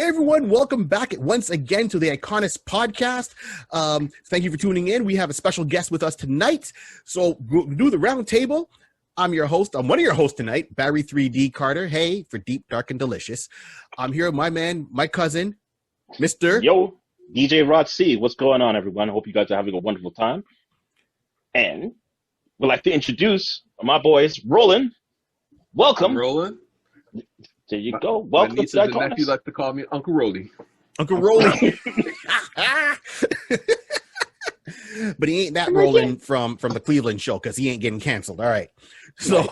Hey everyone, welcome back once again to the Iconis podcast. Thank you for tuning in. We have a special guest with us tonight. So we'll do the round table. I'm your host. I'm one of your hosts tonight, Barry 3D Carter. Hey, for Deep, Dark, and Delicious. I'm here with my man, my cousin, Mr. Yo, DJ Rod C. What's going on, everyone? I hope you guys are having a wonderful time. And we'd like to introduce my boys, Roland. Welcome. I'm Roland. There you go. Welcome. My nieces and nephews like to call me Uncle Rolly. Uncle Roland. But he ain't that Roland from the Cleveland show because he ain't getting canceled. All right. So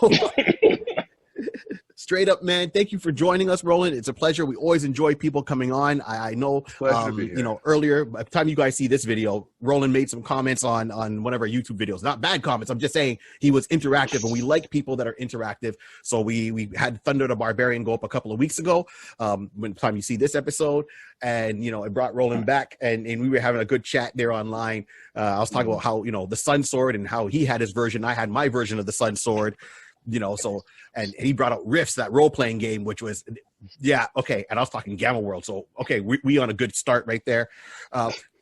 straight up, man, thank you for joining us, Roland. It's a pleasure. We always enjoy people coming on. I know, earlier, by the time you guys see this video, Roland made some comments on one of our YouTube videos. Not bad comments. I'm just saying he was interactive, and we like people that are interactive. So we had Thunder the Barbarian go up a couple of weeks ago, when the time you see this episode, and, it brought Roland back, and we were having a good chat there online. I was talking about how, the Sun Sword and how he had his version. I had my version of the Sun Sword. And he brought out Rifts, that role-playing game, which was, okay. And I was talking Gamma World. So, okay, we on a good start right there.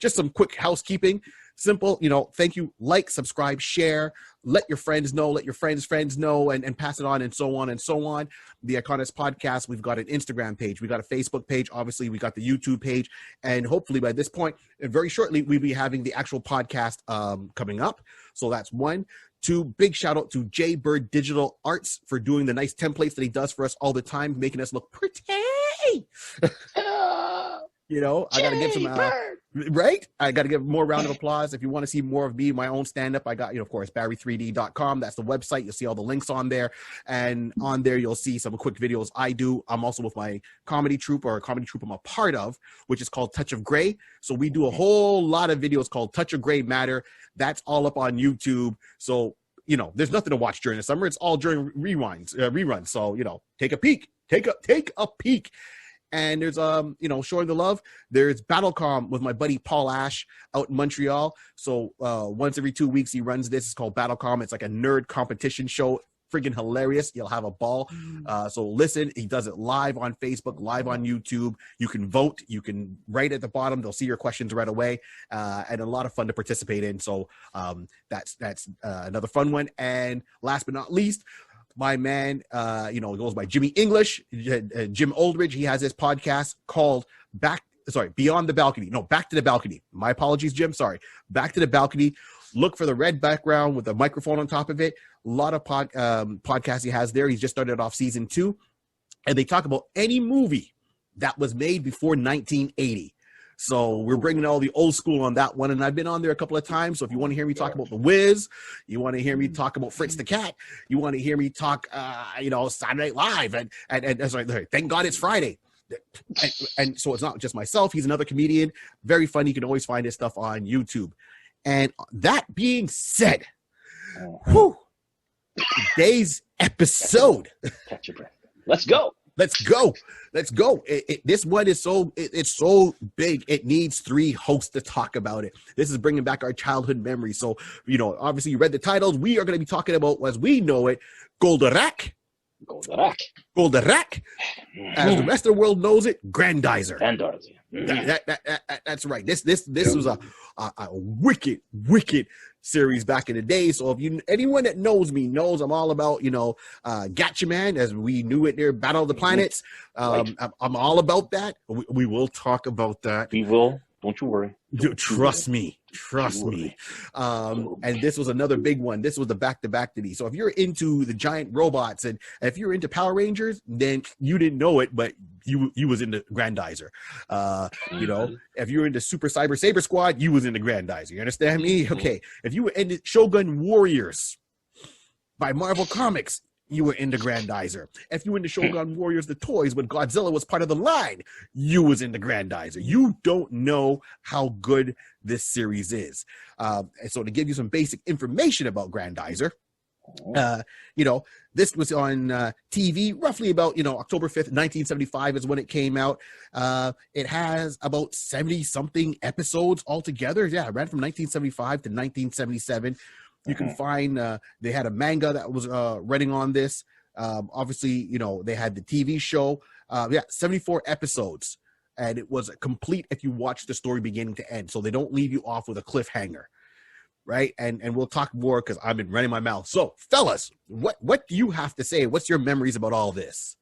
Just some quick housekeeping. Simple, thank you. Like, subscribe, share, let your friends know, let your friends' know, and pass it on, and so on and so on. The Iconis podcast, we've got an Instagram page. We got a Facebook page. Obviously, we got the YouTube page. And hopefully by this point, very shortly, we'll be having the actual podcast coming up. So that's one. Two, big shout out to Jay Bird Digital Arts for doing the nice templates that he does for us all the time, making us look pretty. I got to give some, right? I got to give more round of applause. If you want to see more of me, my own stand-up, I got, of course, barry3d.com. That's the website. You'll see all the links on there. And on there, you'll see some quick videos I do. I'm also with my comedy troupe, or a comedy troupe I'm a part of, which is called Touch of Gray. So we do a whole lot of videos called Touch of Gray Matter. That's all up on YouTube. So, there's nothing to watch during the summer. It's all during reruns. So, take a peek. Take a peek. And there's, showing the love. There's BattleCom with my buddy Paul Ash out in Montreal. So once every 2 weeks, he runs this. It's called BattleCom. It's like a nerd competition show. Friggin' hilarious. You'll have a ball. So listen, he does it live on Facebook, live on YouTube. You can vote. You can write at the bottom. They'll see your questions right away. And a lot of fun to participate in. So that's another fun one. And last but not least, my man, he goes by Jimmy English, Jim Oldridge. He has this podcast called Beyond the Balcony. No, Back to the Balcony. My apologies, Jim. Sorry. Back to the Balcony. Look for the red background with a microphone on top of it. A lot of podcasts he has there. He's just started off season 2. And they talk about any movie that was made before 1980. So we're bringing all the old school on that one. And I've been on there a couple of times. So if you want to hear me talk about The Wiz, you want to hear me talk about Fritz the Cat, you want to hear me talk, Saturday Night Live. And sorry, thank God it's Friday. And so it's not just myself. He's another comedian. Very funny. You can always find his stuff on YouTube. And that being said, today's episode. Catch your breath. Let's go. This one is it's so big. It needs 3 hosts to talk about it. This is bringing back our childhood memories. So, obviously you read the titles. We are going to be talking about, as we know it, Goldrake. As the rest of the world knows it, Grendizer. That's right. This was a wicked series back in the day. So if anyone that knows me knows I'm all about, Gotcha Man, as we knew it there, Battle of the Planets. I'm all about that. We will talk about that. We will. Don't you worry. Trust me. And this was another big one. This was the back-to-back to these. So if you're into the giant robots, and if you're into Power Rangers, then you didn't know it, but you was into Grendizer. If you're into Super Cyber Saber Squad, you was into Grendizer. You understand me? Okay. If you were into Shogun Warriors by Marvel Comics, you were into Grendizer. If you were into Shogun Warriors, the toys, when Godzilla was part of the line, you was into Grendizer. You don't know how good this series is. And so to give you some basic information about Grendizer, this was on TV roughly about, October 5th, 1975 is when it came out. It has about 70-something episodes altogether. Yeah, it ran from 1975 to 1977. You can find, they had a manga that was running on this. Obviously, they had the TV show. 74 episodes. and it was complete if you watch the story beginning to end. So they don't leave you off with a cliffhanger, right? And we'll talk more because I've been running my mouth. So, fellas, what do you have to say? What's your memories about all this?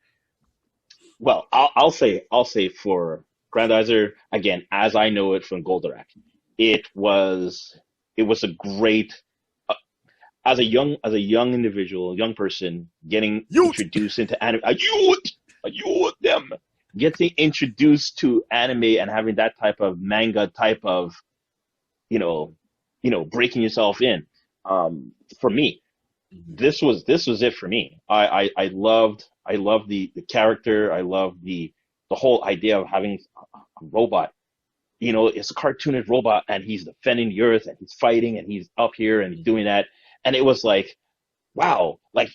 Well, I'll say for Grendizer again, as I know it from Goldrake, it was a great as a young individual, young person getting introduced into anime. Them getting introduced to anime and having that type of manga type of breaking yourself in. For me, this was it for me. I loved the character. I loved the whole idea of having a robot. It's a cartoonish robot, and he's defending the earth, and he's fighting, and he's up here and doing that. And it was like, wow, like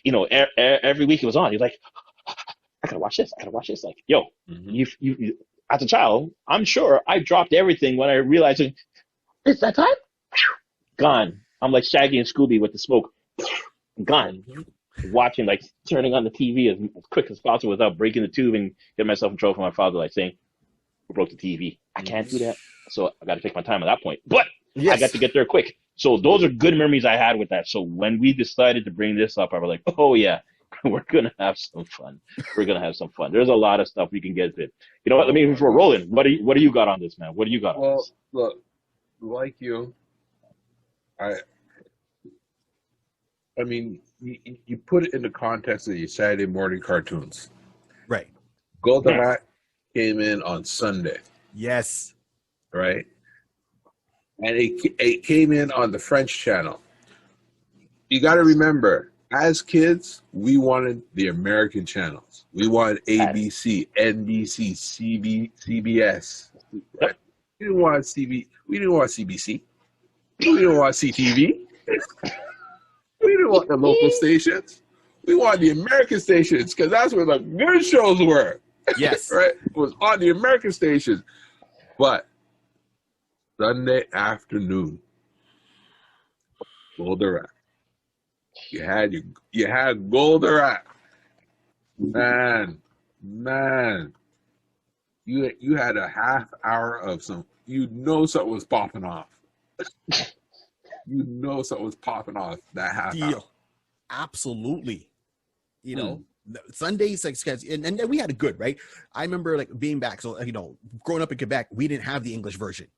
every week it was on. You're like, I gotta watch this. Like, yo, you as a child, I'm sure I dropped everything when I realized it's that time. Gone. I'm like Shaggy and Scooby with the smoke. Gone. Watching, like turning on the TV as quick as possible without breaking the tube and getting myself in trouble from my father, like saying, "We broke the TV." I can't do that, so I got to take my time at that point. But I got to get there quick. So those are good memories I had with that. So when we decided to bring this up, I was like, "Oh yeah, we're gonna have some fun. There's a lot of stuff we can get to. You know what? Let me for Roland. What do you got on this, man? What do you got on this? Well, look, like you, I mean, you put it in the context of your Saturday morning cartoons. Right. Goldrake came in on Sunday. Yes. Right? And it came in on the French channel. You got to remember, as kids, we wanted the American channels. We wanted ABC, NBC, CBS. Right? We didn't want CBC. We didn't want CTV. We didn't want the local stations. We wanted the American stations because that's where the good shows were. Yes. Right? It was on the American stations. But Sunday afternoon, Goldrake. You had Goldrake. Man. You had a half hour of something was popping off. Something was popping off that half hour. Absolutely. Sundays, like, and then we had a good, right? I remember like being back. So, growing up in Quebec, we didn't have the English version.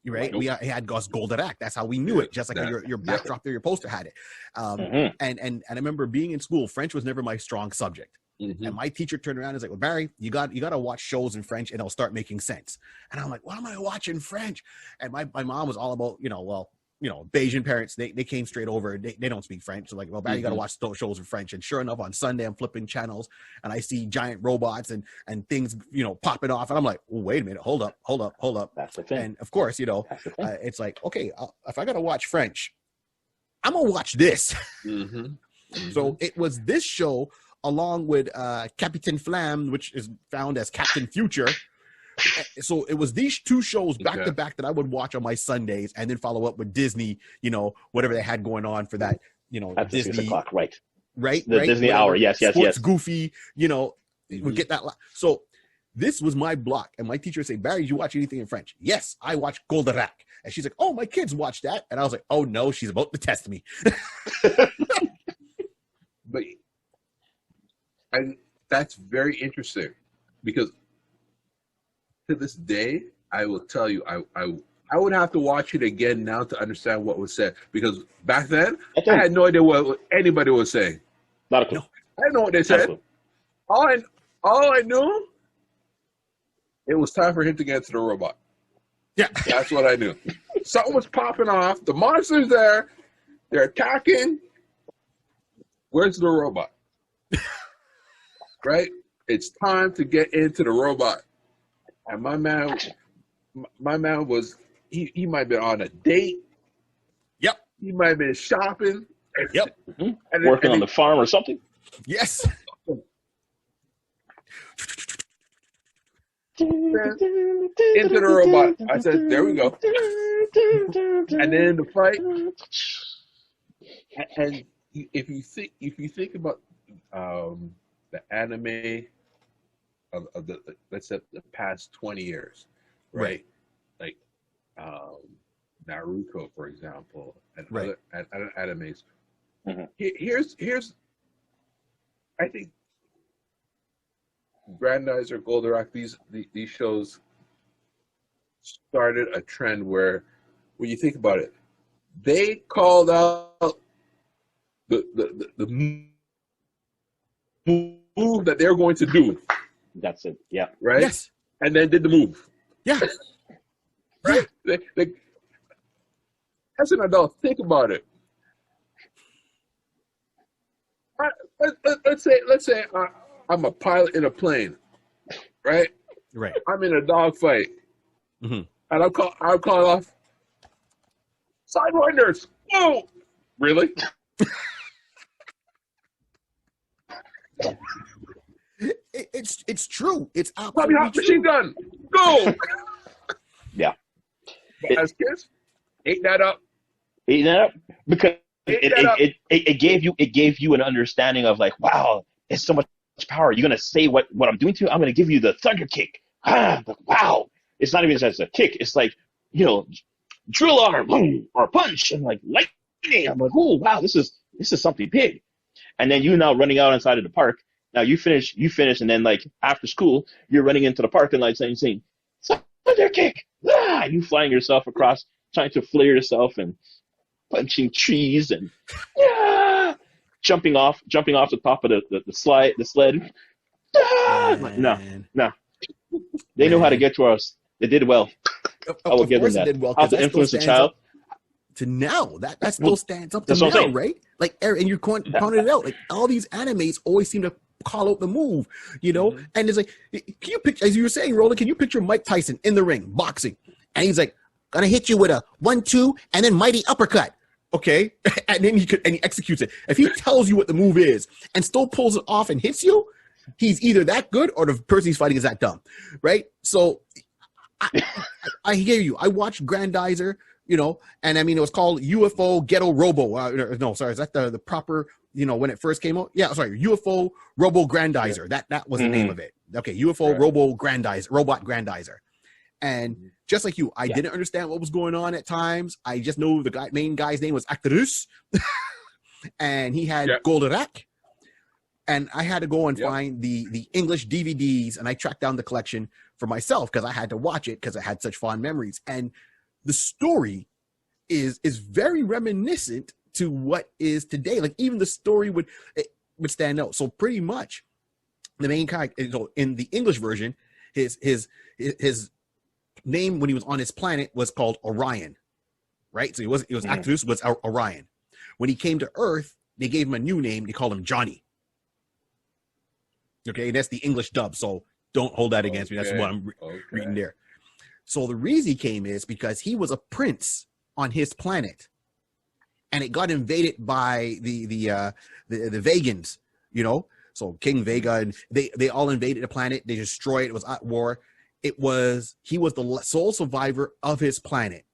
Right? Nope. We had Goldrake. That's how we knew it. Just like your backdrop there, your poster had it. And I remember being in school, French was never my strong subject. And my teacher turned around and was like, "Well, Barry, you got to watch shows in French and it'll start making sense." And I'm like, "What am I watching French?" And my mom was all about, Bayesian parents, they came straight over. They don't speak French. So like, "Well, Barry, you got to watch those shows in French." And sure enough, on Sunday, I'm flipping channels and I see giant robots and things, popping off. And I'm like, "Oh, wait a minute. Hold up. That's the thing. And of course, it's like, okay, if I got to watch French, I'm going to watch this. So it was this show along with Capitaine Flamme, which is found as Captain Future. So it was these two shows back to back that I would watch on my Sundays and then follow up with Disney, whatever they had going on for that, at Disney 6 o'clock, right? The Disney hour, yes. Sports Goofy, would get that. So this was my block, and my teacher would say, "Barry, did you watch anything in French?" "Yes, I watched Goldrake." And she's like, "Oh, my kids watch that," and I was like, "Oh no, she's about to test me." But that's very interesting because to this day, I will tell you, I would have to watch it again now to understand what was said because back then I had no idea what anybody was saying. Not a clue. I didn't know what they said. All I knew, it was time for him to get to the robot. Yeah, that's what I knew. Something was popping off. The monster's there. They're attacking. Where's the robot? Right? It's time to get into the robot. And my man was, he might have been on a date. Yep. He might have been shopping. Yep. And working on the farm or something. Yes. Into the robot. I said, there we go. And then the fight. And if you think about the anime of the let's say the past 20 years, right? Like Naruto, for example, and other animes. Here's I think Grendizer, Goldrake, these shows started a trend where, when you think about it, they called out the move that they're going to do. That's it. Yeah. Right. Yes. And then did the move. Yeah. Right. They, as an adult, think about it. Let's say I'm a pilot in a plane, right? Right. I'm in a dogfight, and I'll call off sidewinders. Whoa, really? It's true. It's Tommy absolutely Hawk true. machine gun, go! Yeah. But as kids, ate that up. Because it gave you an understanding of like, wow, it's so much power. You're gonna say what I'm doing to you. I'm gonna give you the thunder kick. Wow. It's not even just a kick. It's like, drill arm, boom, or punch, and like lightning. I'm like, oh wow, this is something big. And then you now running out inside of the park. Now you finish, and then like after school, you're running into the parking lot saying, thunder kick. You flying yourself across, trying to flare yourself and punching trees and jumping off the top of the sled. No. They know how to get to us. They did well. I will give them that. Did well, how to influence a child. To now, that still stands up to now, right? Like, and you pointed it out. Like, all these animes always seem to call out the move, And it's like, can you picture, as you were saying, Roland? Can you picture Mike Tyson in the ring boxing, and he's like, gonna hit you with a 1-2 and then mighty uppercut. Okay, and then he executes it. If he tells you what the move is and still pulls it off and hits you, he's either that good or the person he's fighting is that dumb, right? So I hear you. I watched Grendizer, and I mean it was called UFO Ghetto Robo. No, sorry, is that the proper? When it first came out? Yeah, sorry, UFO Robot Grendizer. That was the name of it. Okay, UFO Robot Grendizer. And just like you, I didn't understand what was going on at times. I just know the main guy's name was Actarus, and he had Goldrake. And I had to go and find the English DVDs, and I tracked down the collection for myself because I had to watch it because I had such fond memories. And the story is very reminiscent to what is today. Like even the story would stand out. So pretty much, the main character in the English version, his name when he was on his planet was called Orion, right? So he was Actarus was Orion. When he came to Earth, they gave him a new name. They called him Johnny. Okay, that's the English dub. So don't hold that against me. That's what I'm reading there. So the reason he came is because he was a prince on his planet, and it got invaded by the Vegans. So King Vega, and they all invaded the planet. They destroyed it. It was at war. He was the sole survivor of his planet,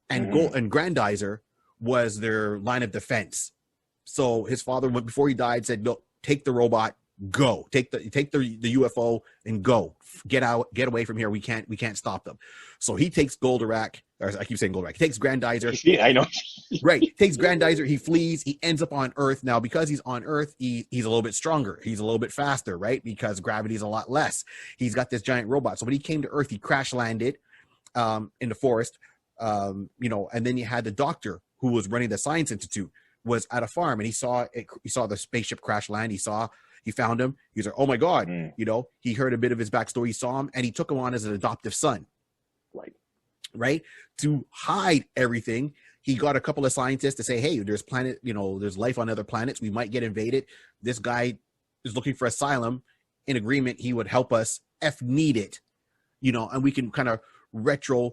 and Grendizer was their line of defense. So his father, before he died, said, "Look, take the robot, go. Take the UFO and go. Get away from here. We can't stop them." So he takes Goldrake, or I keep saying Goldrake. He takes Grendizer. Yeah, I know. Right. Takes Grendizer. He flees. He ends up on Earth. Now, because he's on Earth, he's a little bit stronger. He's a little bit faster, right? Because gravity's a lot less. He's got this giant robot. So when he came to Earth, he crash landed in the forest. And then you had the doctor who was running the Science Institute was at a farm, and he saw the spaceship crash land. He found him. He's like, oh my God, he heard a bit of his backstory. He saw him, and he took him on as an adoptive son. Right. To hide everything, he got a couple of scientists to say, hey, there's life on other planets. We might get invaded. This guy is looking for asylum. In agreement, he would help us if needed, and we can kind of retrofit,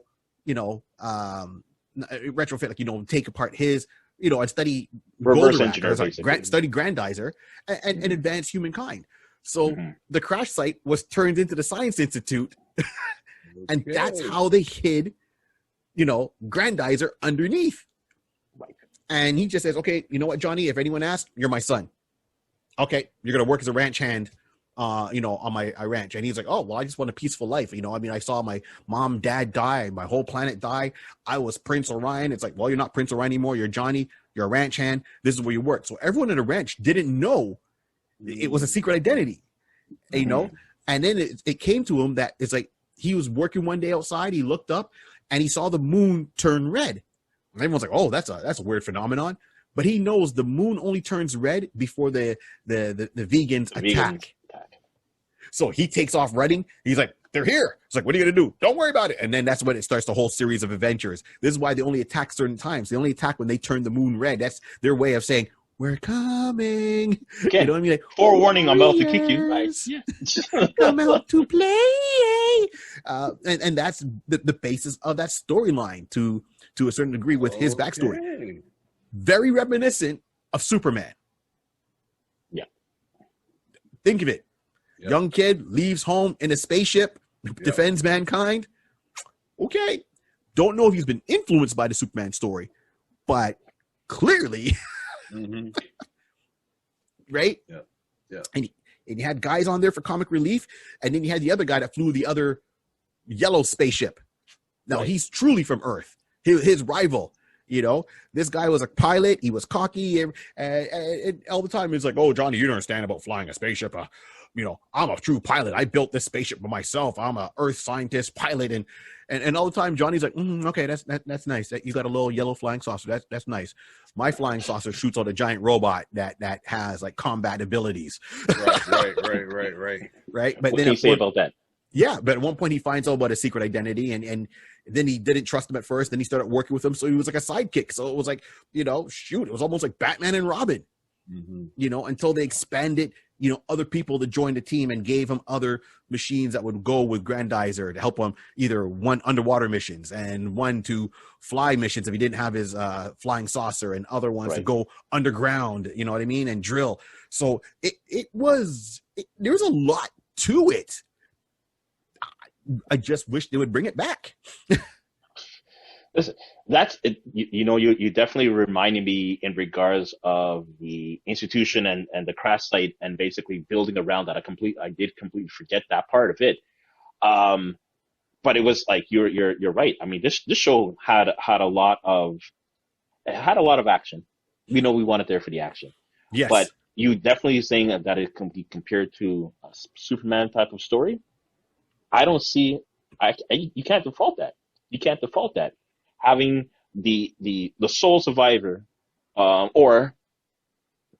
take apart his, and study Goldrake, study Grendizer and advance humankind. So the crash site was turned into the Science Institute, and that's how they hid, Grendizer underneath. Right. And he just says, okay, you know what, Johnny, if anyone asks, you're my son. Okay, you're going to work as a ranch hand on my ranch. And he's like, oh, well, I just want a peaceful life. I mean, I saw my mom, dad die, my whole planet die. I was Prince Orion. It's like, well, you're not Prince Orion anymore. You're Johnny. You're a ranch hand. This is where you work. So everyone at the ranch didn't know it was a secret identity, and then it came to him that it's like he was working one day outside. He looked up and he saw the moon turn red. And everyone's like, oh, that's a weird phenomenon. But he knows the moon only turns red before the vegans attack. So he takes off running. He's like, they're here. It's like, what are you going to do? Don't worry about it. And then that's when it starts the whole series of adventures. This is why they only attack certain times. They only attack when they turn the moon red. That's their way of saying, we're coming. Again, you know what I mean? Like, forewarning, I'm about to kick you. Right? Yeah. Come out to play. And that's the basis of that storyline to a certain degree with his backstory. Very reminiscent of Superman. Yeah. Think of it. Yep. Young kid leaves home in a spaceship, defends mankind. Okay. Don't know if he's been influenced by the Superman story, but clearly, right? Yeah. Yeah. And you had guys on there for comic relief, and then you had the other guy that flew the other yellow spaceship. Now, he's truly from Earth. His rival. This guy was a pilot. He was cocky, and all the time he's like, "Oh, Johnny, you don't understand about flying a spaceship. I'm a true pilot. I built this spaceship by myself. I'm a Earth scientist pilot." And all the time Johnny's like, "Okay, that's nice. You got a little yellow flying saucer. That's nice. My flying saucer shoots out a giant robot that has like combat abilities." Right. Right. But what then can you say about that? Yeah, but at one point he finds out about his secret identity, and then he didn't trust him at first. Then he started working with him, so he was like a sidekick. So it was like, it was almost like Batman and Robin, until they expanded, other people to join the team and gave him other machines that would go with Grendizer to help him, either one underwater missions and one to fly missions if he didn't have his flying saucer, and other ones to go underground, you know what I mean, and drill. So there was a lot to it. I just wish they would bring it back. Listen, that's it. You definitely reminded me in regards of the institution and the crash site, and basically building around that. I did completely forget that part of it. But it was like you're right. I mean, this show had a lot of action. We wanted there for the action. Yes. But you definitely saying that it can be compared to a Superman type of story. I don't see. You can't default that. You can't default that. Having the sole survivor, or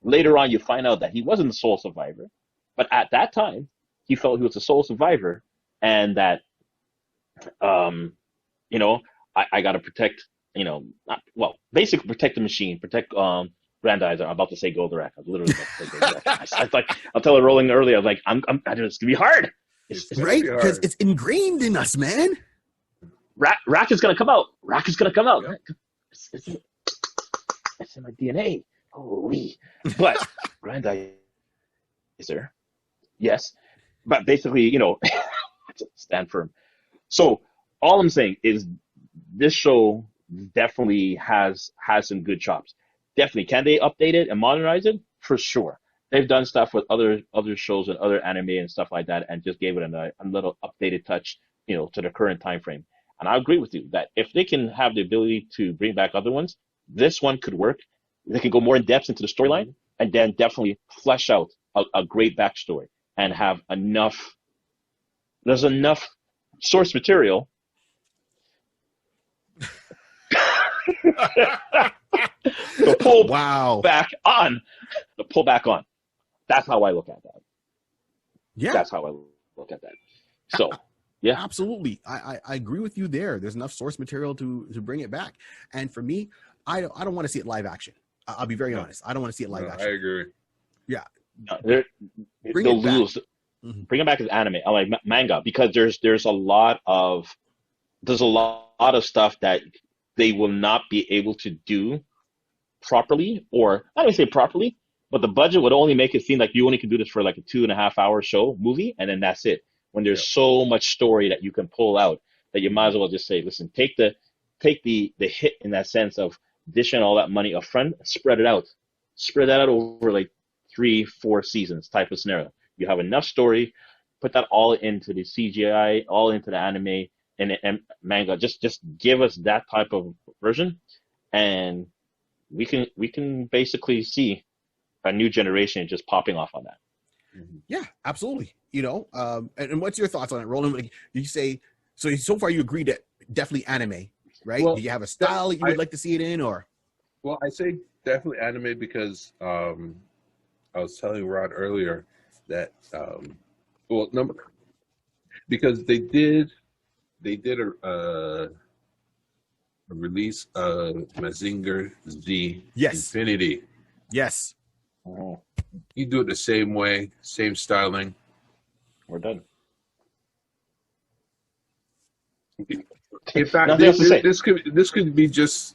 later on you find out that he wasn't the sole survivor, but at that time he felt he was the sole survivor, and that I got to protect. Basically protect the machine, protect Grendizer. I'm about to say Goldrake. I was literally about to say Goldrake. I'll tell Roland earlier. I was like, it's gonna be hard. It's right, because it's ingrained in us, man. Rack is gonna come out. Rack is gonna come out. Yep. It's in my DNA. Holy. But Grendizer, yes. But basically, stand firm. So all I'm saying is this show definitely has some good chops. Definitely. Can they update it and modernize it? For sure. They've done stuff with other shows and other anime and stuff like that, and just gave it a little updated touch, to the current time frame. And I agree with you that if they can have the ability to bring back other ones, this one could work. They can go more in depth into the storyline, and then definitely flesh out a great backstory and have enough. There's enough source material. to pull back on. To pull back on. That's how I look at that. Yeah. That's how I look at that. So, yeah. Absolutely. I agree with you there. There's enough source material to bring it back. And for me, I don't want to see it live action. I'll be very honest. I don't want to see it live action. I agree. Yeah. Bring it back. Bring it back as anime, like manga, because there's a lot of stuff that they will not be able to do properly, or I don't say properly, but the budget would only make it seem like you only can do this for like a 2.5 hour movie, and then that's it. When there's so much story that you can pull out, that you might as well just say, listen, take the hit in that sense of dishing all that money up front, spread that out over like 3-4 seasons type of scenario. You have enough story. Put that all into the CGI, all into the anime and manga. Just give us that type of version, and we can basically see a new generation just popping off on that. Yeah, absolutely. You know, and what's your thoughts on it, Roland? Like, you say so far you agree that definitely anime, right? Well, do you have a style that you would like to see it in, or? Well, I say definitely anime because I was telling Rod earlier that because they did a release of Mazinger Z Infinity. Yes. Oh, You do it the same way, same styling. we're done. In fact, Nothing else to say. this could be just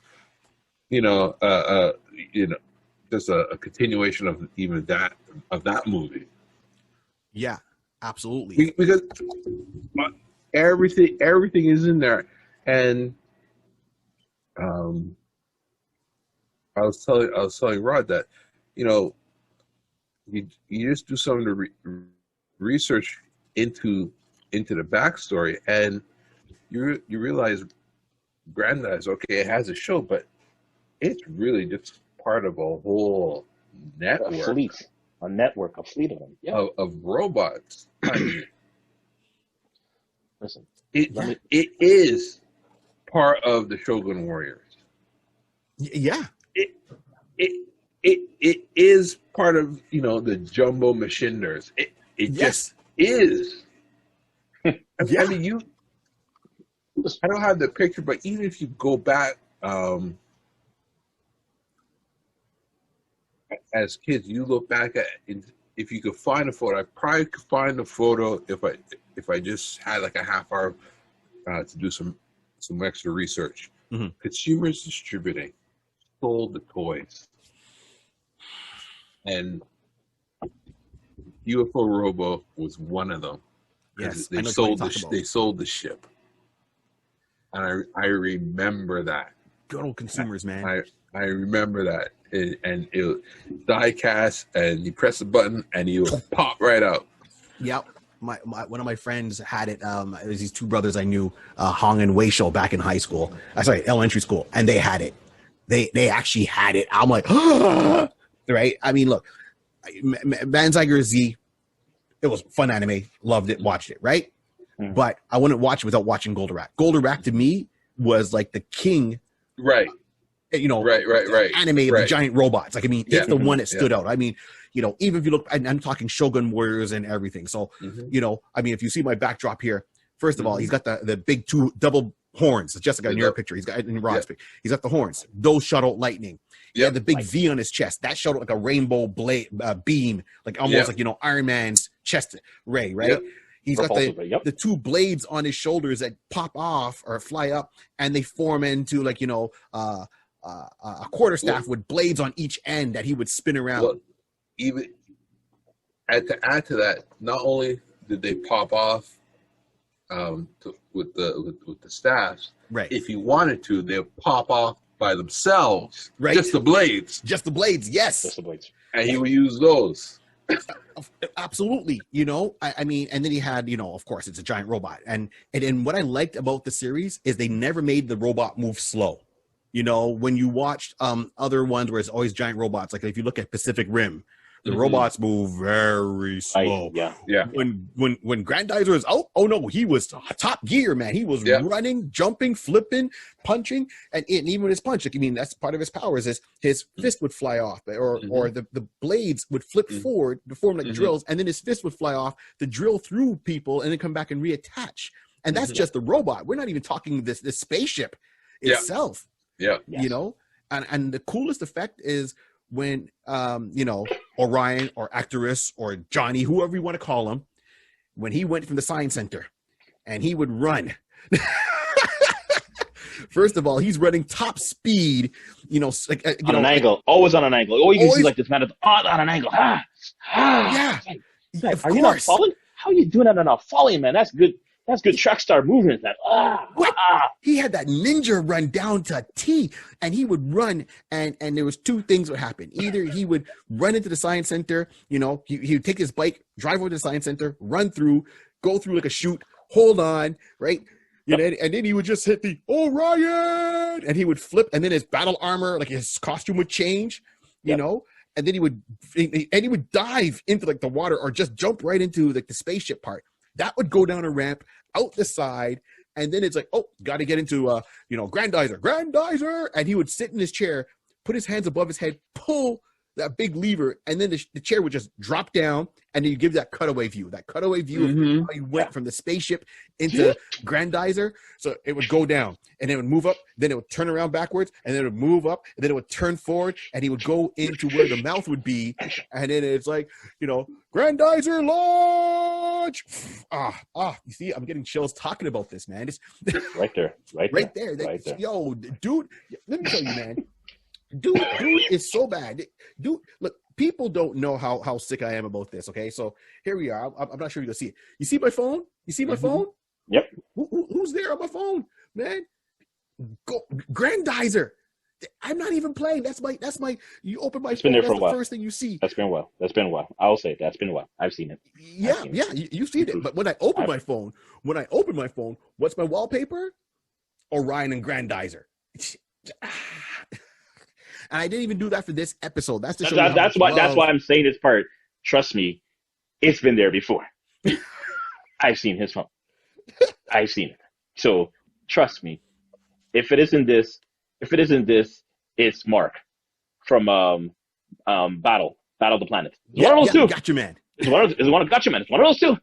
just a continuation of even that movie. Yeah, absolutely. Because everything is in there, and I was telling Rod that you just do some of the research into the backstory, and you realize Grendizer, okay, it has a show, but it's really just part of a whole network, a fleet of them, of robots. I mean, listen, it is part of the Shogun Warriors. Yeah, it is part of the Jumbo Machiners. It just is. Yeah. I mean, I don't have the picture, but even if you go back as kids, you look back at if you could find a photo. I probably could find a photo if I just had like a half hour to do some extra research. Mm-hmm. Consumers Distributing sold the toys, and UFO Robo was one of them. Yes, they sold the ship, and I remember that. Good old consumers, man. I remember that, and it die cast, and you press the button, and you pop right out. Yep. One of my friends had it. It was these two brothers I knew, Hong and Wei Shou, back in high school. Elementary school, and they had it. They actually had it. I'm like, right? I mean, look, Banzaiger Z. It was fun anime. Loved it. Watched it. Right. Mm-hmm. But I wouldn't watch it without watching Goldrake. Goldrake to me was like the king. Right. Right. Anime of the giant robots. Like, I mean, it's the one that stood out. I mean, even if you look, I'm talking Shogun Warriors and everything. So, I mean, if you see my backdrop here, first of all, he's got the big two double horns. Jessica, in your picture, he's got in Rod's picture. He's got the horns. Those shot out lightning. He had the big V on his chest. That showed like a rainbow blade beam, like almost like Iron Man's chest ray, right? Yep. He's got the two blades on his shoulders that pop off or fly up, and they form into like a quarterstaff with blades on each end that he would spin around. Well, even to add to that, not only did they pop off with the staffs, right? If you wanted to, they'll pop off by themselves, right? Just the blades, yes. Just the blades, and he would use those. Absolutely. I mean, and then he had, of course, it's a giant robot, and what I liked about the series is they never made the robot move slow. When you watched other ones where it's always giant robots, like if you look at Pacific Rim, the robots move very slow. Yeah. When Grendizer was out, oh no, he was top gear, man. He was running, jumping, flipping, punching, and even his punch. Like, I mean, that's part of his powers. Is his fist would fly off, or the blades would flip forward to form like drills, and then his fist would fly off to drill through people and then come back and reattach. And that's just the robot. We're not even talking this spaceship itself. Yeah. Yes. And the coolest effect is when Orion or Actorus or Johnny, whoever you want to call him, when he went from the science center and he would run. First of all, he's running top speed, on an angle, always on an angle. Oh, you can see like this man on an angle. Yeah. Are you not falling? How are you doing that on a falling, man? That's good. That's good track star movement. That What? He had that ninja run down to a T, and he would run, and there was two things would happen. Either he would run into the science center, he would take his bike, drive over to the science center, run through, go through like a chute, hold on, right? And then he would just hit the Orion, and he would flip, and then his battle armor, like his costume would change, you know, and then he would dive into like the water or just jump right into like the spaceship part. That would go down a ramp out the side, and then it's like, oh, got to get into Grendizer, and he would sit in his chair, put his hands above his head, pull that big lever, and then the chair would just drop down, and then you give that cutaway view of how he went from the spaceship into Grendizer. So it would go down, and it would move up, then it would turn around backwards, and then it would move up, and then it would turn forward, and he would go into where the mouth would be, and then it's like, Grendizer launch. You see, I'm getting chills talking about this, man. It's right there. Yo, dude, let me tell you, man. Dude is so bad. Dude, look, people don't know how sick I am about this. Okay, so here we are. I'm not sure you can see it. You see my phone? You see my phone? Yep. Who's there on my phone, man? Grendizer. I'm not even playing. That's my. You open my phone. That's the first thing you see. That's been a while. I'll say that's been a while. I've seen it. Yeah. You've seen it. But when I open my phone, what's my wallpaper? Orion and Grendizer. And I didn't even do that for this episode. That's why I'm saying this part. Trust me, it's been there before. I've seen his phone. I've seen it. So trust me. If it isn't this, it's Mark from Battle of the Planet. It's one of those two. Gotcha, man. It's one of Gotcha, man. It's one of those two.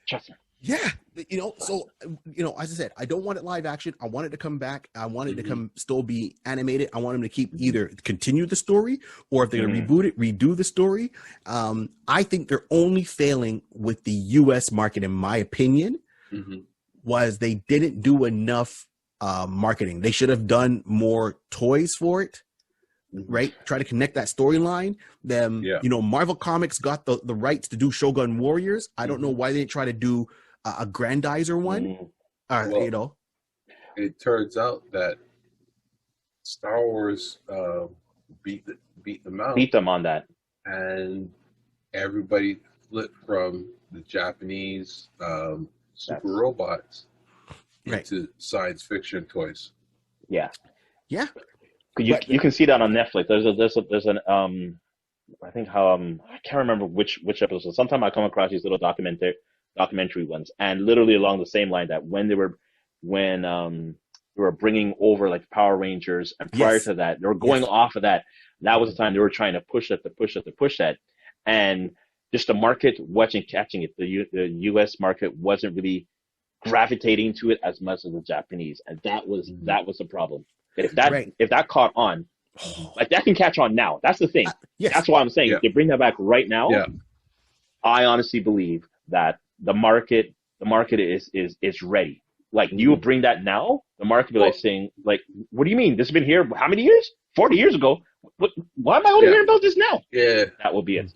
Trust me. Yeah, so as I said, I don't want it live action. I want it to come back. I want it to still be animated. I want them to keep either continue the story, or if they're gonna reboot it, redo the story. I think they're only failing with the U.S. market, in my opinion, was they didn't do enough marketing. They should have done more toys for it. Right, try to connect that storyline. Marvel Comics got the rights to do Shogun Warriors. I don't know why they didn't try to do a Grendizer one. It turns out that Star Wars beat them out. Beat them on that, and everybody flipped from the Japanese super robots into science fiction toys. Yeah. You can see that on Netflix. There's an I think I can't remember which episode. Sometimes I come across these little documentary ones, and literally along the same line, that when they were bringing over like Power Rangers, and prior to that they were going off of that. That was the time they were trying to push that, and just the market wasn't catching it. The U.S. market wasn't really gravitating to it as much as the Japanese, and that was the problem. If that caught on, like that can catch on now. That's the thing. That's why I'm saying if they bring that back right now, I honestly believe that the market is ready. Like you bring that now, the market will be saying, like, what do you mean? This has been here how many years? 40 years ago. Why am I only hearing about this now? Yeah, that will be it.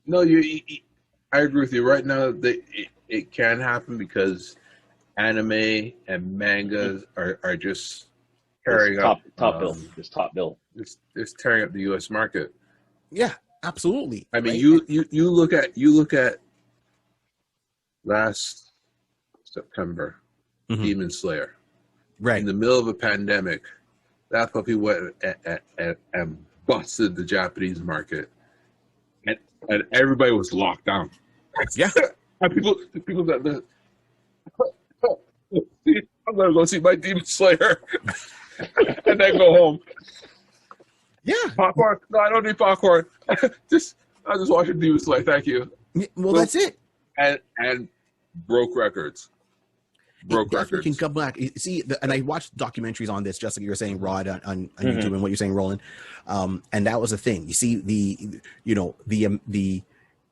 No, I agree with you. Right now, it can happen because anime and mangas are just tearing up top bill. Just top bill. It's tearing up the U.S. market. Yeah, absolutely. I mean, you look at last September, Demon Slayer. Right. In the middle of a pandemic, that puppy went and busted the Japanese market, and everybody was locked down. Yeah. And people that I'm gonna go see my Demon Slayer. And then go home. Yeah. Popcorn? No, I don't need popcorn. I'll just watch a Demon Slayer. Thank you. Well, that's it. And broke records. Broke records. Can come back. See, and I watched documentaries on this, just like you were saying, Rod, on YouTube, and what you're saying, Roland. And that was the thing. You see, the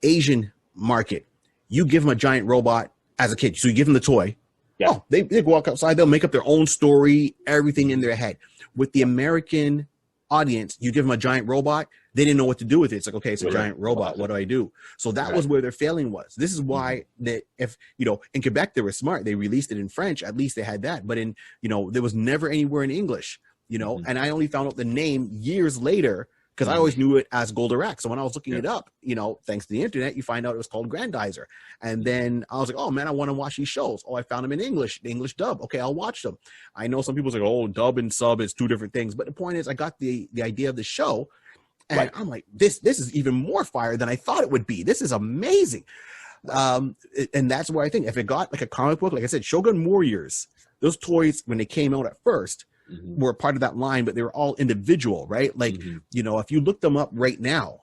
Asian market. You give them a giant robot as a kid, so you give them the toy. Yeah. Oh, they walk outside. They'll make up their own story, everything in their head. With the American audience, you give them a giant robot, they didn't know what to do with it. It's like, okay, it's a giant robot. What do I do? So that was where their failing was. This is why that if, in Quebec, they were smart. They released it in French. At least they had that. But in, there was never anywhere in English, and I only found out the name years later because I always knew it as Goldrake. So when I was looking it up, thanks to the internet, you find out it was called Grendizer. And then I was like, oh man, I want to watch these shows. Oh, I found them in English, the English dub. Okay, I'll watch them. I know some people say, oh, dub and sub is two different things. But the point is, I got the idea of the show. And I'm like, this is even more fire than I thought it would be. This is amazing. And that's where I think if it got like a comic book, like I said, Shogun Warriors, those toys, when they came out at first, were part of that line, but they were all individual, right? Like, if you look them up right now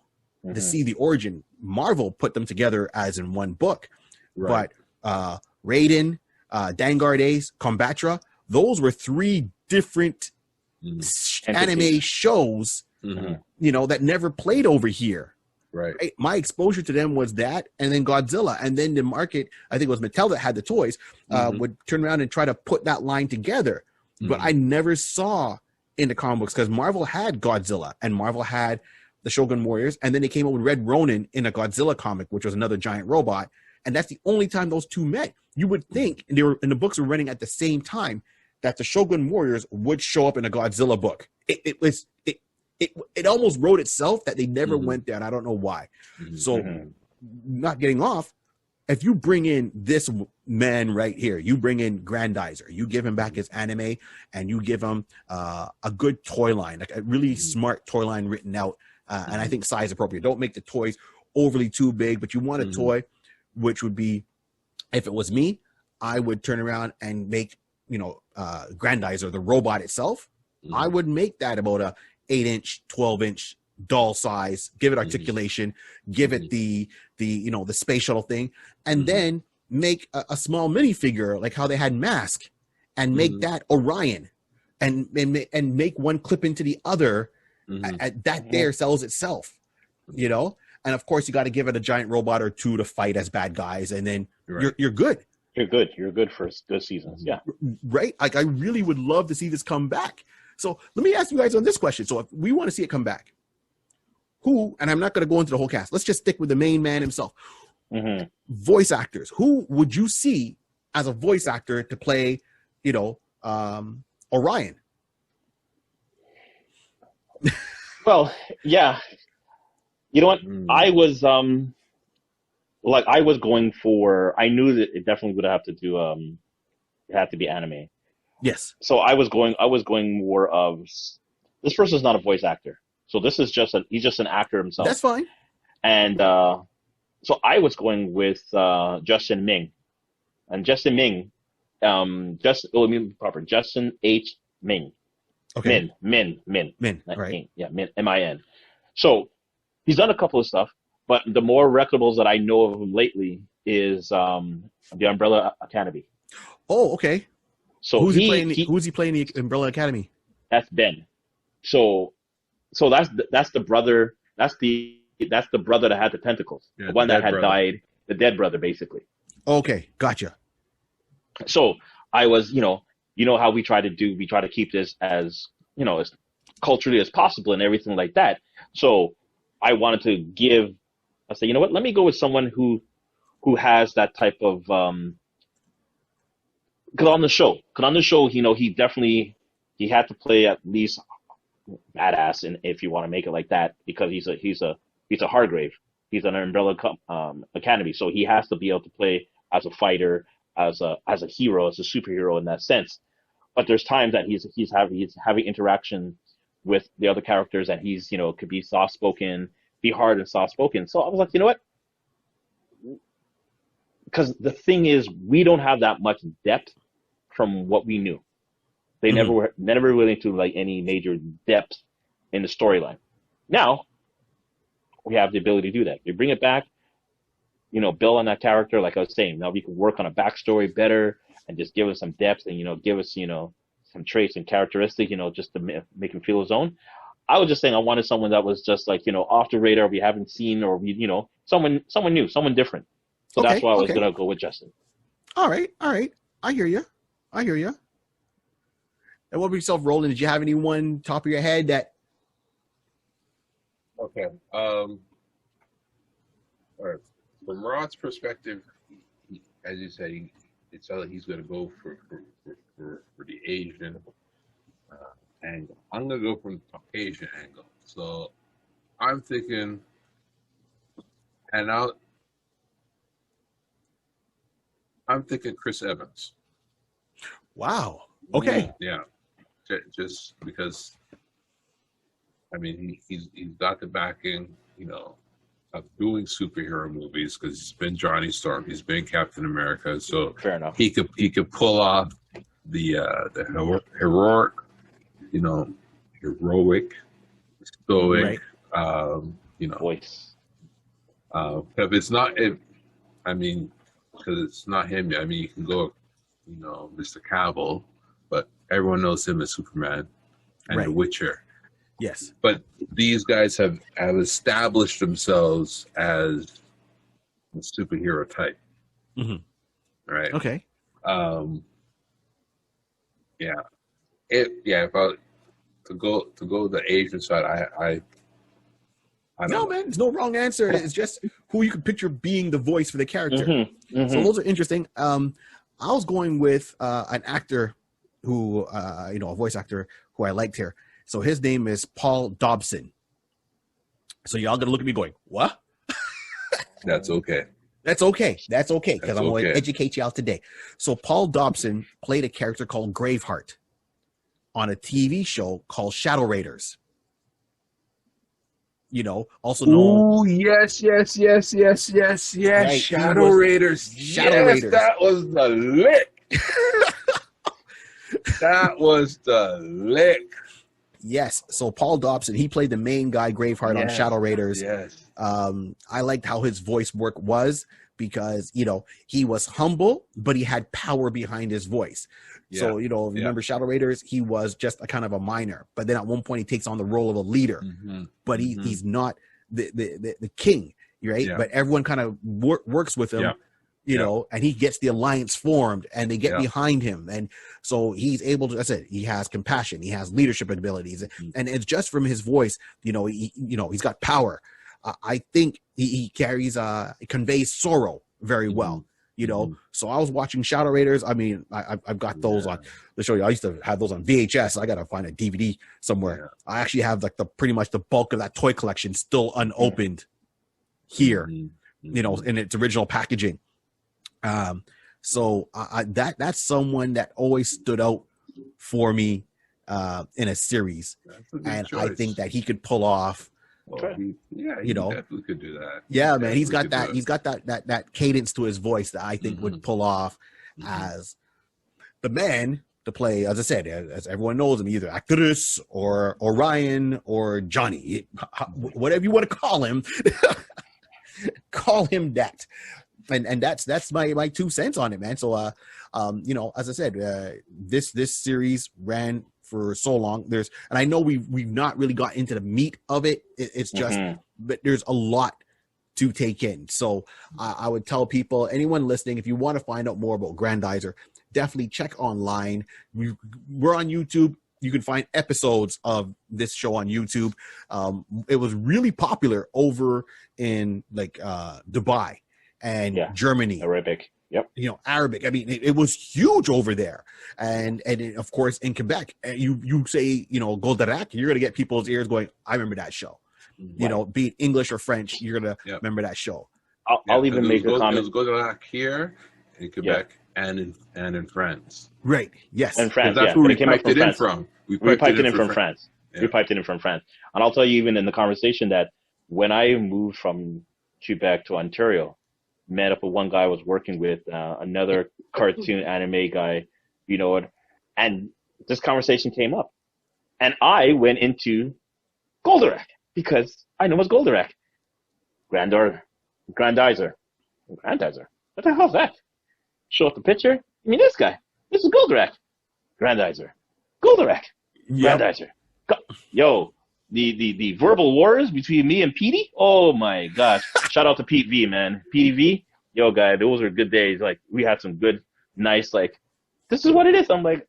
to see the origin, Marvel put them together as in one book. Right. But Raiden, Dangar Ace, Combatra, those were three different anime shows, that never played over here. Right. My exposure to them was that, and then Godzilla, and then the market, I think it was Mattel that had the toys, would turn around and try to put that line together. But I never saw in the comic books because Marvel had Godzilla and Marvel had the Shogun Warriors, and then they came up with Red Ronin in a Godzilla comic, which was another giant robot, and that's the only time those two met. You would think, and the books were running at the same time, that the Shogun Warriors would show up in a Godzilla book. It almost wrote itself that they never went there, and I don't know why. So, not getting off, if you bring in this man right here, you bring in Grendizer, you give him back his anime, and you give him a good toy line, like a really smart toy line written out, and I think size appropriate. Don't make the toys overly too big, but you want a toy which would be, if it was me, I would turn around and make, Grendizer, the robot itself. I would make that about a 8-inch, 12-inch doll size, give it articulation, give it the space shuttle thing, and then make a small minifigure like how they had Mask, and make that Orion, and make one clip into the other. That there sells itself, and of course you got to give it a giant robot or two to fight as bad guys, and then you're good. You're good for good seasons. Yeah. Right. Like I really would love to see this come back. So let me ask you guys on this question. So if we want to see it come back, who, and I'm not going to go into the whole cast, let's just stick with the main man himself. Voice actors. Who would you see as a voice actor to play, Orion? Well, yeah. You know what? I was going for, I knew that it definitely would have to do it had to be anime. Yes. So I was going more of, this person's not a voice actor. So this is he's just an actor himself. That's fine. And so I was going with Justin Ming. And Justin Ming, Justin H. Ming. Okay. Min. Right. King. Yeah, Min, M-I-N. So he's done a couple of stuff, but the more reputables that I know of him lately is the Umbrella Academy. Oh, okay. So who's he playing the Umbrella Academy? That's Ben. So that's the brother. That's the brother that had the tentacles. Yeah, the one that had brother. died. The dead brother, basically. Okay, gotcha. So I was, how we try to keep this as, as culturally as possible and everything like that. So I wanted to say, you know what? Let me go with someone who has that type of. Because on the show, he had to play at least badass, and if you want to make it like that, because he's a Hargrave, he's an Umbrella Academy, so he has to be able to play as a fighter, as a hero, as a superhero in that sense. But there's times that he's having interaction with the other characters, and he's could be soft spoken, be hard and soft spoken. So I was like, you know what? Because the thing is, we don't have that much depth from what we knew. They never were really into like any major depth in the storyline. Now we have the ability to do that. We bring it back, build on that character. Like I was saying, now we can work on a backstory better and just give us some depth and give us some traits and characteristics, just to make him feel his own. I was just saying I wanted someone that was just like off the radar, we haven't seen, or someone new, someone different. So that's why I was gonna go with Justin. All right. I hear you. And what about yourself, Roland? Did you have anyone top of your head that Okay. All right. From Rod's perspective, as you say, it's like he's going to go for the Asian angle. I'm going to go from the Caucasian angle. So I'm thinking, and I'm thinking Chris Evans. Wow. Okay. Yeah. Just because, I mean, he's got the backing, of doing superhero movies because he's been Johnny Storm, he's been Captain America, so Fair enough. he could pull off the heroic, heroic, stoic, voice. If it's not, because it's not him. I mean, you can go, Mr. Cavill, but everyone knows him as Superman and The Witcher. Yes. But these guys have established themselves as a superhero type. Mm-hmm. Right. Okay. Yeah. If I to go the Asian side, I don't know. Man, there's no wrong answer. It's just who you could picture being the voice for the character. Mm-hmm. Mm-hmm. So those are interesting. I was going with an actor who, a voice actor who I liked here. So his name is Paul Dobson. So y'all gonna look at me going, what? That's okay. That's okay. Because I'm going to educate y'all today. So Paul Dobson played a character called Graveheart on a TV show called Shadow Raiders. Also known. Oh, yes. Right. Shadow Raiders. Raiders. That was the lick. That was the lick. Yes. So Paul Dobson, he played the main guy, Graveheart, on Shadow Raiders. Yes. I liked how his voice work was because, he was humble, but he had power behind his voice. Yeah. So, remember Shadow Raiders, he was just a kind of a minor, but then at one point he takes on the role of a leader, but he's not the king, right? Yeah. But everyone kind of works with him. Yeah. And he gets the alliance formed and they get behind him. And so he's able to, that's it. He has compassion. He has leadership abilities. And it's just from his voice, he's got power. I think he carries, conveys sorrow very well, So I was watching Shadow Raiders. I mean, I've got those on the show. I used to have those on VHS. I got to find a DVD somewhere. Yeah. I actually have like pretty much the bulk of that toy collection still unopened here, in its original packaging. So that's someone that always stood out for me in a series, and choice. I think that he could pull off. Well, he definitely could do that. Yeah, man, he's got that. He's got that cadence to his voice that I think would pull off as the man to play. As I said, as everyone knows him, either Actorus or Ryan or Johnny, whatever you want to call him. Call him that. And that's my 2 cents on it, man. So, as I said, this series ran for so long. And I know we've not really got into the meat of it. It's just, but there's a lot to take in. So I would tell people, anyone listening, if you want to find out more about Grendizer, definitely check online. We're on YouTube. You can find episodes of this show on YouTube. It was really popular over in Dubai and Germany. Arabic. Yep. Arabic. I mean, it was huge over there. And of course, in Quebec, you say, Goldrake, you're going to get people's ears going, I remember that show. Right. Be it English or French, you're going to remember that show. I'll even make a comment. It was Goldrake here in Quebec and in France. Right. Yes. And France, that's where we piped it in from. We piped it in from France. Yeah. We piped it in from France. And I'll tell you, even in the conversation, that when I moved from Quebec to Ontario, met up with one guy I was working with, another cartoon anime guy, and this conversation came up. And I went into Goldrake because I know it's Goldrake. Grendizer. Grendizer. What the hell's that? Show up the picture. I mean, this guy. This is Goldrake. Grendizer. Goldrake. Yep. Grendizer. Yo, the verbal wars between me and Petey. Oh my gosh! Shout out to Pete V, man. Petey V, yo, guy, those were good days. Like, we had some good, nice, this is what it is. I'm like,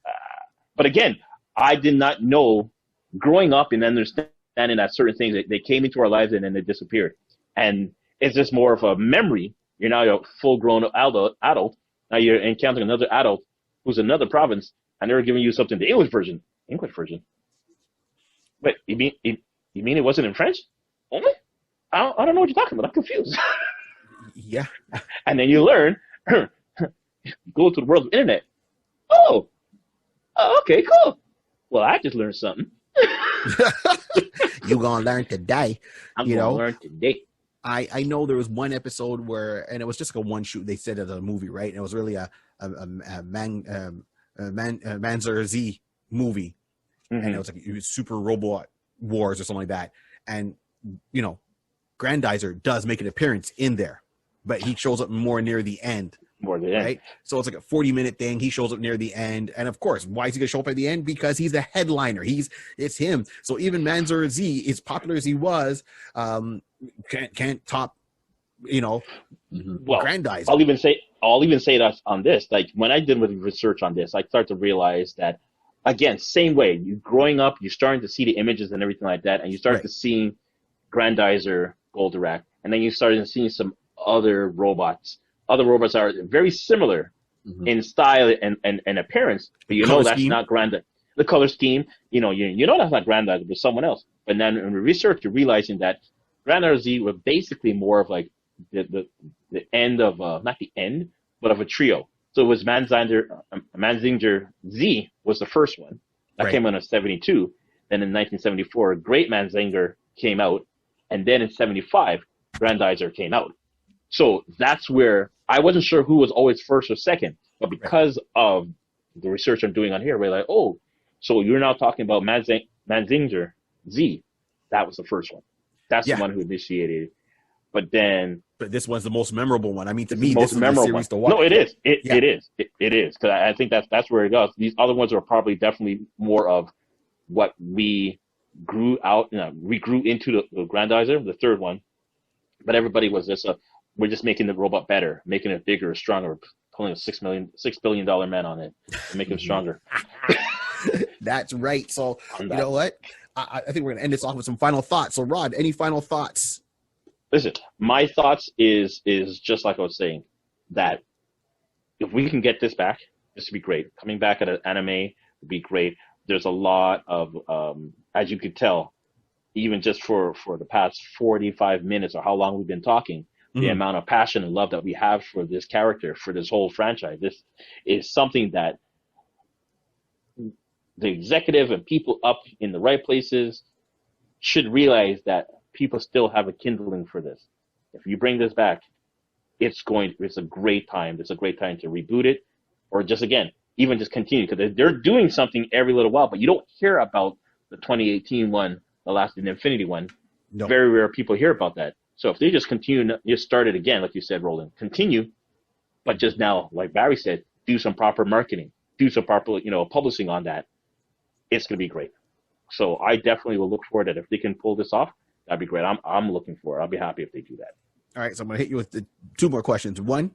But again, I did not know growing up and understanding understanding that certain things, they came into our lives and then they disappeared. And it's just more of a memory. You're now a full-grown adult. Now you're encountering another adult who's in another province, and they're giving you something, the English version. English version. Wait, you mean it wasn't in French? Only? I don't know what you're talking about. I'm confused. Yeah. And then you learn, you go to the world of the internet. Oh, okay, cool. Well, I just learned something. You gonna learn today. I'm gonna learn today. I know there was one episode where, and it was just like a one shoot. They said of the movie, right? And it was really a Manzer Z movie, and it was like Super Robot Wars or something like that. And you know, Grendizer does make an appearance in there, but he shows up more near the end. Right? So it's like a 40-minute thing. He shows up near the end. And of course, why is he gonna show up at the end? Because he's the headliner. It's him. So even Manzer Z, as popular as he was, can't top, well, Grendizer. I'll even say that on this. Like when I did with research on this, I started to realize that, again, same way, you growing up, you're starting to see the images and everything like that, and you start to see Grendizer, Goldrake, and then you started to see some other robots. Other robots are very similar in style and appearance, but that's not Grendizer. The color scheme, you know that's not Grendizer, but someone else. But then in research, you're realizing that Grendizer Z was basically more of like the end of not the end, but of a trio. So it was Manzinger Z was the first one that came out in 72. Then in 1974, Great Manzinger came out, and then in 75, Grendizer came out. So that's where I wasn't sure who was always first or second, but because of the research I'm doing on here, we're like, oh, so you're now talking about Manzinger Z. That was the first one. That's the one who initiated it. But this one's the most memorable one. I mean, to me, this is memorable the series to watch. No, it is. It is. It is. Because I think that's where it goes. These other ones are probably definitely more of what we grew out. We grew into the Grendizer, the third one. But everybody was just we're just making the robot better, making it bigger, stronger, pulling a $6 billion man on it and make it stronger. That's right. So you know what? I think we're gonna end this off with some final thoughts. So Rod, any final thoughts? Listen, my thoughts is just like I was saying, that if we can get this back, this would be great. Coming back at an anime would be great. There's a lot of, as you could tell, even just for the past 45 minutes or how long we've been talking, the amount of passion and love that we have for this character, for this whole franchise. This is something that the executive and people up in the right places should realize, that people still have a kindling for this. If you bring this back, it's a great time. It's a great time to reboot it, or just even just continue, because they're doing something every little while, but you don't hear about the 2018 one, the last Infinity one. No. Very rare people hear about that. So if they just continue, just start it again, like you said, Roland, continue, but just now, like Barry said, do some proper marketing, do some proper, publishing on that. It's going to be great. So I definitely will look forward to it. If they can pull this off, that'd be great. I'm looking for it. I'll be happy if they do that. All right. So I'm going to hit you with two more questions. One,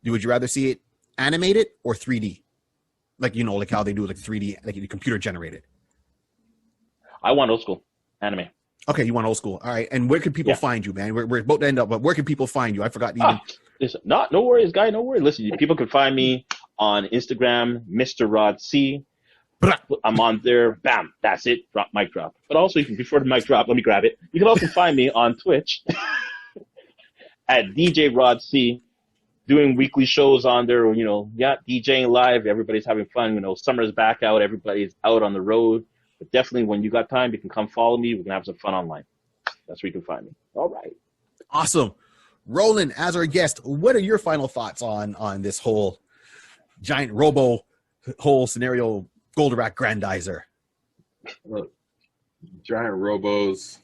would you rather see it animated or 3D? Like how they do 3D, like computer generated. I want old school anime. Okay, you want old school. All right. And where can people find you, man? We're about to end up, but where can people find you? I forgot even. Listen, no worries, guy. No worries. Listen, people can find me on Instagram, Mr. Rod C. I'm on there. Bam. That's it. Mic drop. But also, you can, before the mic drop, let me grab it. You can also find me on Twitch at DJ Rod C, doing weekly shows on there. DJing live. Everybody's having fun. Summer's back out. Everybody's out on the road. But definitely, when you got time, you can come follow me. We can have some fun online. That's where you can find me. All right. Awesome. Roland, as our guest, what are your final thoughts on this whole giant whole scenario, Goldrake Grendizer? Look, giant robos.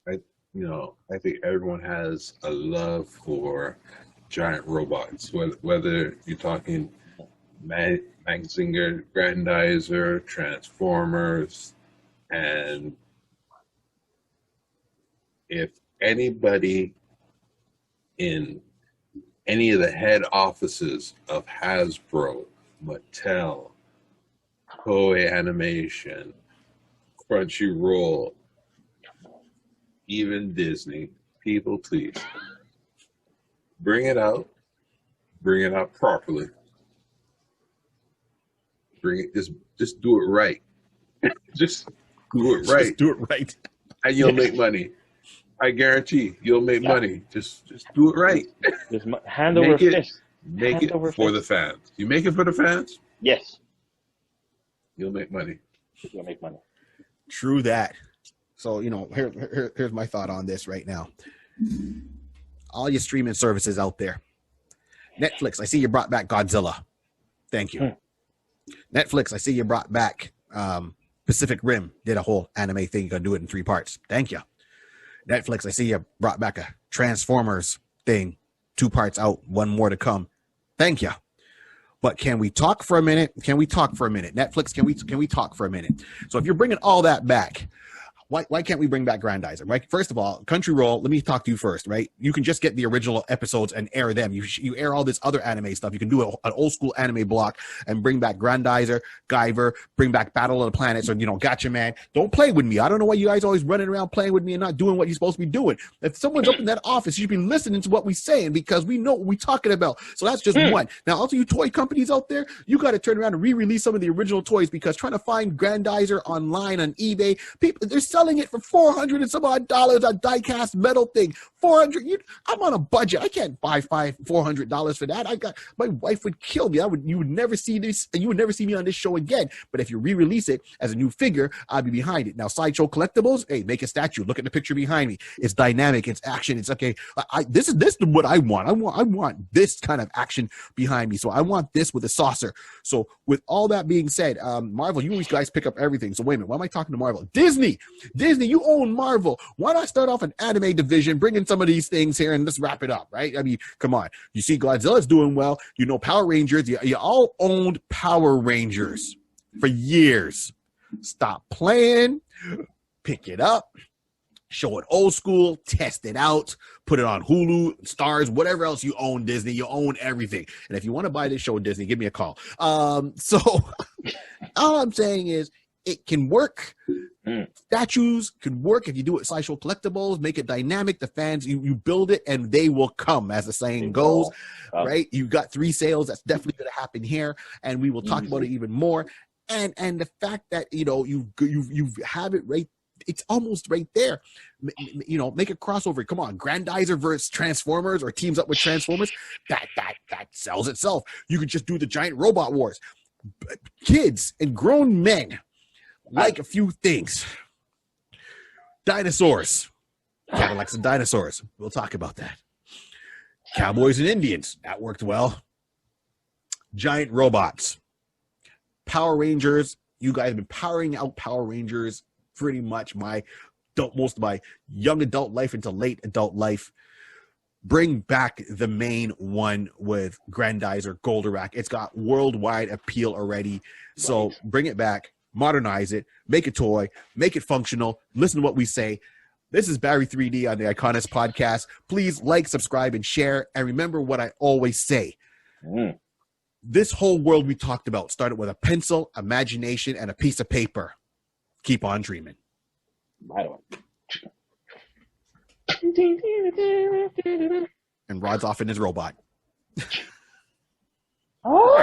I think everyone has a love for giant robots. Whether you're talking Manzinger, Grendizer, Transformers, and if anybody in any of the head offices of Hasbro, Mattel, Toei Animation, Crunchyroll, even Disney, people, please bring it out properly. Bring it, just do it right. Just do it right. Just do it right. And you'll make money. I guarantee you'll make money. Just do it right. Just hand over fist. Make it for the fans. You make it for the fans? Yes. You'll make money. You'll make money. True that. So, here's my thought on this right now. All your streaming services out there. Netflix, I see you brought back Godzilla. Thank you. Netflix, I see you brought back Pacific Rim. Did a whole anime thing. You're going to do it in 3 parts. Thank you. Netflix, I see you brought back a Transformers thing. 2 parts out, 1 more to come. Thank you. But can we talk for a minute? Netflix, can we talk for a minute? So if you're bringing all that back, why can't we bring back Grendizer, right? First of all, Crunchyroll, let me talk to you first, right? You can just get the original episodes and air them. You air all this other anime stuff. You can do an old school anime block and bring back Grendizer, Guyver, bring back Battle of the Planets, or, Gotcha Man. Don't play with me. I don't know why you guys always running around playing with me and not doing what you're supposed to be doing. If someone's up in that office, you should be listening to what we're saying because we know what we're talking about. So that's just one. Now, also you toy companies out there, you got to turn around and re-release some of the original toys because trying to find Grendizer online on eBay, people, they're selling it for $400 and some odd dollars, a die-cast metal thing. $400. I'm on a budget. I can't buy $400 for that. My wife would kill me. You would never see this, and you would never see me on this show again. But if you re-release it as a new figure, I'll be behind it. Now, Sideshow Collectibles, hey, make a statue. Look at the picture behind me. It's dynamic. It's action. It's okay. This is what I want. I want this kind of action behind me. So I want this with a saucer. So with all that being said, Marvel, you guys pick up everything. So wait a minute. Why am I talking to Marvel? Disney, you own Marvel. Why not start off an anime division, bring in some of these things here, and let's wrap it up, right? I mean, come on. You see Godzilla's doing well. Power Rangers. You all owned Power Rangers for years. Stop playing. Pick it up. Show it old school. Test it out. Put it on Hulu, Stars, whatever else you own, Disney. You own everything. And if you want to buy this show, Disney, give me a call. So all I'm saying is, it can work. Statues can work if you do it Sideshow Collectibles, make it dynamic. The fans, you build it and they will come, as the saying goes, right? You got 3 sales. That's definitely going to happen here. And we will talk about it even more. And the fact that, you have it right. It's almost right there. Make a crossover. Come on, Grendizer versus Transformers or teams up with Transformers. That sells itself. You could just do the giant robot wars. Kids and grown men like a few things. Dinosaurs. Cadillacs and dinosaurs. We'll talk about that. Cowboys and Indians. That worked well. Giant robots. Power Rangers. You guys have been powering out Power Rangers pretty much most of my young adult life into late adult life. Bring back the main one with Grendizer, Goldrake. It's got worldwide appeal already. So bring it back. Modernize it, make a toy, make it functional, listen to what we say. This is Barry 3D on the Iconist podcast. Please like, subscribe, and share. And remember what I always say. This whole world we talked about started with a pencil, imagination, and a piece of paper. Keep on dreaming. Right on. And Rod's off in his robot. Oh!